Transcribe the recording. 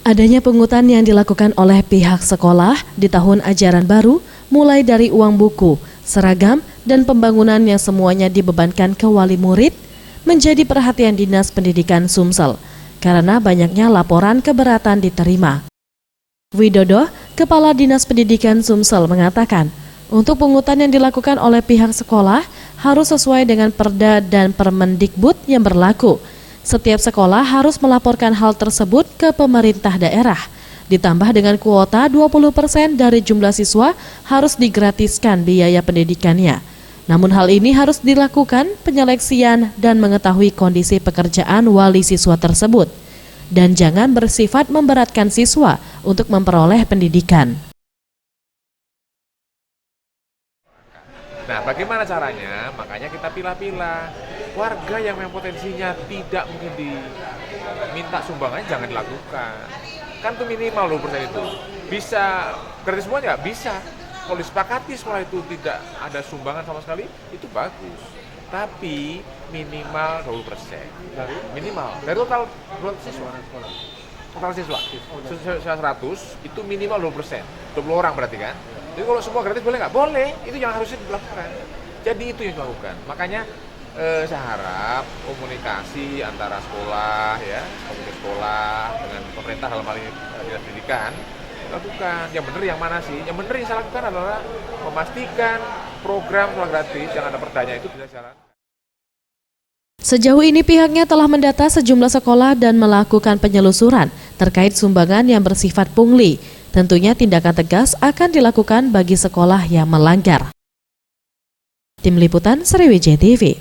Adanya pungutan yang dilakukan oleh pihak sekolah di tahun ajaran baru, mulai dari uang buku, seragam, dan pembangunan yang semuanya dibebankan ke wali murid, menjadi perhatian Dinas Pendidikan Sumsel, karena banyaknya laporan keberatan diterima. Widodo, Kepala Dinas Pendidikan Sumsel mengatakan, untuk pungutan yang dilakukan oleh pihak sekolah harus sesuai dengan Perda dan Permendikbud yang berlaku. Setiap sekolah harus melaporkan hal tersebut ke pemerintah daerah. Ditambah dengan kuota 20% dari jumlah siswa harus digratiskan biaya pendidikannya. Namun hal ini harus dilakukan penyeleksian dan mengetahui kondisi pekerjaan wali siswa tersebut. Dan jangan bersifat memberatkan siswa untuk memperoleh pendidikan. Nah, bagaimana caranya? Makanya kita pilah-pilah. Warga yang memang potensinya tidak mungkin diminta sumbangan, jangan dilakukan. Kan itu minimal 20% itu. Bisa gratis semua nggak? Bisa. Kalau disepakati sekolah itu tidak ada sumbangan sama sekali, itu bagus. Tapi minimal 20%. Minimal. Dari total siswa. Total siswa 100, itu minimal 20%. 20 orang berarti kan? Jadi kalau semua gratis boleh nggak? Boleh, itu yang harusnya dilakukan. Jadi itu yang dilakukan. Makanya saya harap komunikasi antara sekolah, ya, komunitas sekolah dengan pemerintah dalam hal ini Dinas Pendidikan lakukan. Yang benar yang mana sih? Yang benar yang saya lakukan adalah memastikan program sekolah gratis yang ada perdanya itu bisa jalan. Sejauh ini pihaknya telah mendata sejumlah sekolah dan melakukan penyelusuran terkait sumbangan yang bersifat pungli. Tentunya tindakan tegas akan dilakukan bagi sekolah yang melanggar. Tim Liputan Sriwijaya TV.